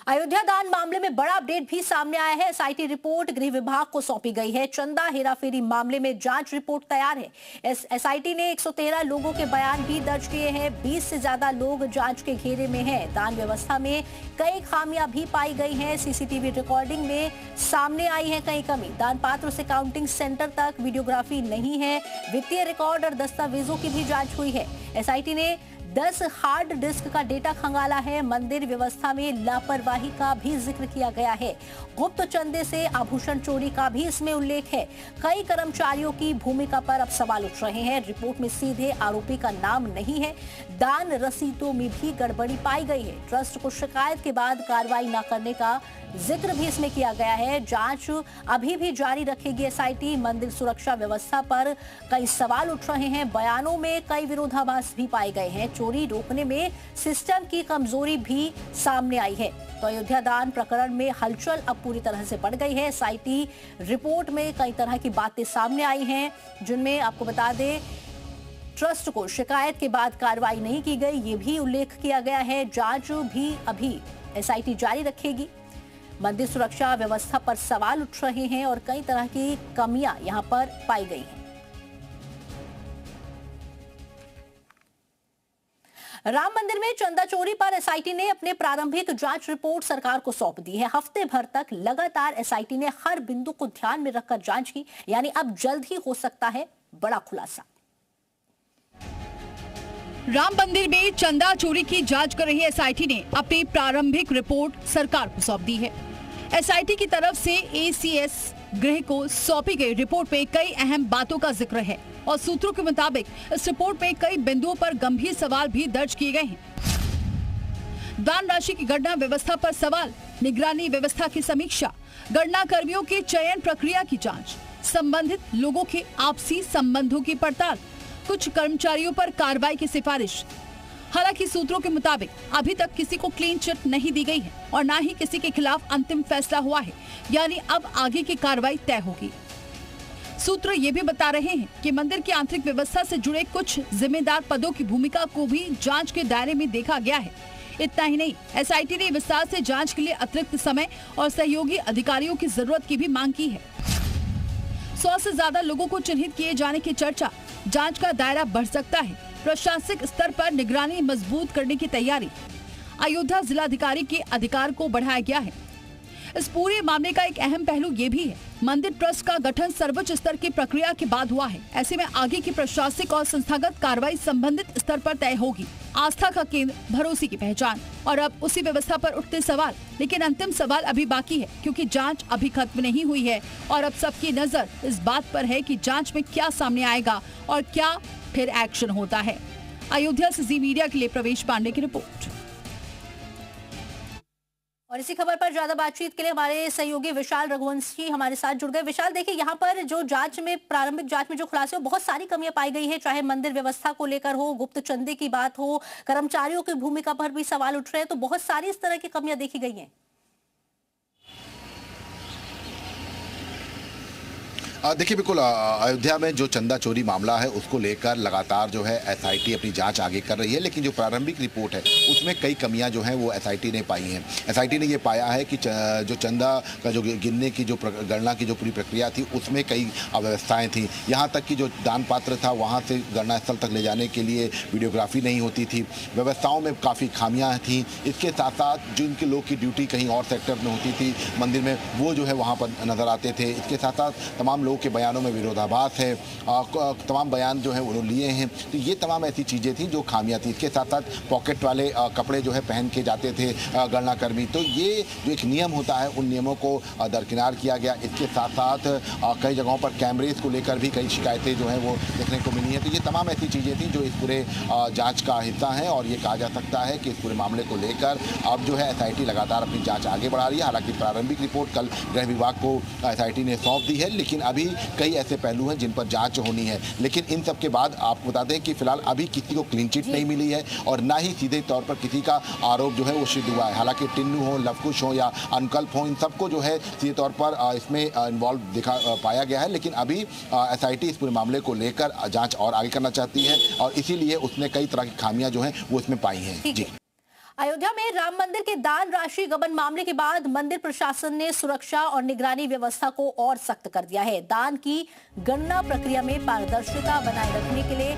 अयोध्या दान मामले में बड़ा अपडेट भी सामने आया है। एसआईटी रिपोर्ट गृह विभाग को सौंपी गई है। चंदा हेराफेरी मामले में जांच रिपोर्ट तैयार है। एसआईटी ने 113 लोगों के बयान भी दर्ज किए हैं। 20 से ज्यादा लोग जांच के घेरे में हैं। दान व्यवस्था में कई खामियां भी पाई गई हैं। सीसीटीवी रिकॉर्डिंग में सामने आई है कई कमी। दान पात्र से काउंटिंग सेंटर तक वीडियोग्राफी नहीं है। वित्तीय रिकॉर्ड और दस्तावेजों की भी जांच हुई है। एसआईटी ने 10 हार्ड डिस्क का डेटा खंगाला है। मंदिर व्यवस्था में लापरवाही का भी जिक्र किया गया है। गुप्त चंदे से आभूषण चोरी का भी इसमें उल्लेख है। कई कर्मचारियों की भूमिका पर अब सवाल उठ रहे हैं। रिपोर्ट में सीधे आरोपी का नाम नहीं है। दान रसीदों में भी गड़बड़ी पाई गई है। ट्रस्ट को शिकायत के बाद कार्रवाई न करने का जिक्र भी इसमें किया गया है। जांच अभी भी जारी रखेगी एसआईटी। मंदिर सुरक्षा व्यवस्था पर कई सवाल उठ रहे हैं। बयानों में कई विरोधाभास भी पाए गए हैं। चोरी रोकने में सिस्टम की कमजोरी भी सामने आई है। तो अयोध्या दान प्रकरण में हलचल अब पूरी तरह से बढ़ गई है। एसआईटी रिपोर्ट में कई तरह की बातें सामने आई हैं, जिनमें आपको बता दें ट्रस्ट को शिकायत के बाद कार्रवाई नहीं की गई, ये भी उल्लेख किया गया है। जांच भी अभी एसआईटी जारी रखेगी। मंदिर सुरक्षा व्यवस्था पर सवाल उठ रहे हैं और कई तरह की कमियां यहां पर पाई गई हैं। राम मंदिर में चंदा चोरी पर एसआईटी ने अपने प्रारंभिक जांच रिपोर्ट सरकार को सौंप दी है। हफ्ते भर तक लगातार एसआईटी ने हर बिंदु को ध्यान में रखकर जांच की, यानी अब जल्द ही हो सकता है बड़ा खुलासा। राम मंदिर में चंदा चोरी की जांच कर रही एसआईटी ने अपनी प्रारंभिक रिपोर्ट सरकार को सौंप दी है। एसआईटी की तरफ से एसीएस गृह को सौंपी गई रिपोर्ट में कई अहम बातों का जिक्र है और सूत्रों के मुताबिक इस रिपोर्ट में कई बिंदुओं पर गंभीर सवाल भी दर्ज किए गए हैं। दान राशि की गणना व्यवस्था पर सवाल, निगरानी व्यवस्था की समीक्षा, गणना कर्मियों के चयन प्रक्रिया की जांच, संबंधित लोगों के आपसी संबंधों की पड़ताल, कुछ कर्मचारियों पर कार्रवाई की सिफारिश। हालांकि सूत्रों के मुताबिक अभी तक किसी को क्लीन चिट नहीं दी गई है और न ही किसी के खिलाफ अंतिम फैसला हुआ है, यानी अब आगे की कार्रवाई तय होगी। सूत्र ये भी बता रहे हैं कि मंदिर की आंतरिक व्यवस्था से जुड़े कुछ जिम्मेदार पदों की भूमिका को भी जांच के दायरे में देखा गया है। इतना ही नहीं, एसआईटी ने विस्तार से जांच के लिए अतिरिक्त समय और सहयोगी अधिकारियों की जरूरत की भी मांग की है। 100 से ज्यादा लोगों को चिन्हित किए जाने की चर्चा, जांच का दायरा बढ़ सकता है। प्रशासनिक स्तर पर निगरानी मजबूत करने की तैयारी, अयोध्या जिलाधिकारी के अधिकार को बढ़ाया गया है। इस पूरे मामले का एक अहम पहलू ये भी है, मंदिर ट्रस्ट का गठन सर्वोच्च स्तर की प्रक्रिया के बाद हुआ है। ऐसे में आगे की प्रशासनिक और संस्थागत कार्रवाई संबंधित स्तर पर तय होगी। आस्था का केंद्र, भरोसे की पहचान और अब उसी व्यवस्था पर उठते सवाल। लेकिन अंतिम सवाल अभी बाकी है, क्योंकि जांच अभी खत्म नहीं हुई है और अब सबकी नजर इस बात पर है कि जांच में क्या सामने आएगा और क्या फिर एक्शन होता है। अयोध्या से जी मीडिया के लिए प्रवेश पांडे की रिपोर्ट। और इसी खबर पर ज्यादा बातचीत के लिए हमारे सहयोगी विशाल रघुवंशी हमारे साथ जुड़ गए। विशाल, देखिए यहाँ पर जो जांच में प्रारंभिक जांच में जो खुलासे हो, बहुत सारी कमियां पाई गई है, चाहे मंदिर व्यवस्था को लेकर हो, गुप्त चंदे की बात हो, कर्मचारियों की भूमिका पर भी सवाल उठ रहे हैं, तो बहुत सारी इस तरह की कमियां देखी गई हैं। देखिए, बिल्कुल अयोध्या में जो चंदा चोरी मामला है उसको लेकर लगातार जो है एसआईटी अपनी जांच आगे कर रही है, लेकिन जो प्रारंभिक रिपोर्ट है उसमें कई कमियां जो हैं वो एसआईटी ने पाई हैं। एसआईटी ने ये पाया है कि जो चंदा का जो गिनने की जो गणना की जो पूरी प्रक्रिया थी उसमें कई अव्यवस्थाएं थी। यहाँ तक कि जो दान पात्र था वहाँ से गणना स्थल तक ले जाने के लिए वीडियोग्राफी नहीं होती थी। व्यवस्थाओं में काफ़ी खामियाँ थीं। इसके साथ साथ जिनके लोग की ड्यूटी कहीं और सेक्टर में होती थी मंदिर में, वो जो है वहाँ पर नज़र आते थे। इसके साथ साथ तमाम लोग के बयानों में विरोधाभास है। तमाम बयान जो है उन्होंने लिए हैं। तो ये तमाम ऐसी चीज़ें थी जो खामियां थी। इसके साथ साथ पॉकेट वाले कपड़े जो है पहन के जाते थे गणना कर्मी, तो ये जो एक नियम होता है उन नियमों को दरकिनार किया गया। इसके साथ साथ कई जगहों पर कैमरेज को लेकर भी कई शिकायतें जो हैं वो देखने को मिली हैं। तो ये तमाम ऐसी चीज़ें थी जो इस पूरे जाँच का हिस्सा हैं और ये कहा जा सकता है कि इस पूरे मामले को लेकर अब जो है एसआईटी लगातार अपनी जाँच आगे बढ़ा रही है। हालांकि प्रारंभिक रिपोर्ट कल गृह विभाग को एसआईटी ने सौंप दी है, लेकिन अभी कई ऐसे पहलू हैं जिन पर जांच होनी है। लेकिन इन सब के बाद आपको बता दें कि फिलहाल अभी किसी को क्लीन चिट नहीं मिली है और ना ही सीधे तौर पर किसी का आरोप जो है वो सिद्ध हुआ है। हालांकि टिन्नू हो, लवकुश हो या अनुकल्प हो, इन सबको जो है सीधे तौर पर इसमें इन्वॉल्व दिखा पाया गया है। लेकिन अभी एसआईटी इस पूरे मामले को लेकर जाँच और आगे करना चाहती है और इसीलिए उसने कई तरह की खामियां जो हैं वो इसमें पाई हैं। जी। अयोध्या में राम मंदिर के दान राशि गबन मामले के बाद मंदिर प्रशासन ने सुरक्षा और निगरानी व्यवस्था को और सख्त कर दिया है। दान की गणना प्रक्रिया में पारदर्शिता बनाए रखने के लिए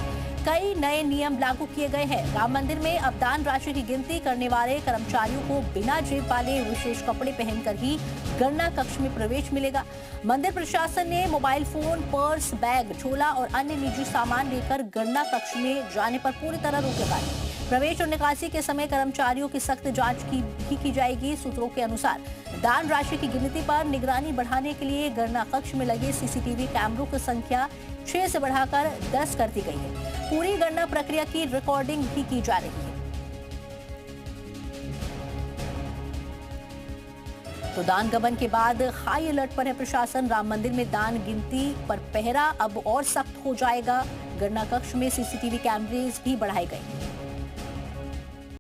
कई नए नियम लागू किए गए हैं। राम मंदिर में अब दान राशि की गिनती करने वाले कर्मचारियों को बिना जेब वाले विशेष कपड़े पहनकर ही गणना कक्ष में प्रवेश मिलेगा। मंदिर प्रशासन ने मोबाइल फोन, पर्स, बैग, झोला और अन्य निजी सामान लेकर गणना कक्ष में जाने पर पूरी तरह रोक लगा दी। प्रवेश और निकासी के समय कर्मचारियों की सख्त जांच की जाएगी। सूत्रों के अनुसार दान राशि की गिनती पर निगरानी बढ़ाने के लिए गणना कक्ष में लगे सीसीटीवी कैमरों की संख्या 6 से बढ़ाकर 10 कर दी गई है। पूरी गणना प्रक्रिया की रिकॉर्डिंग भी की जा रही है। तो दान गबन के बाद हाई अलर्ट पर है प्रशासन। राम मंदिर में दान गिनती पर पहरा अब और सख्त हो जाएगा। गणना कक्ष में सीसीटीवी कैमरेज भी बढ़ाए गए।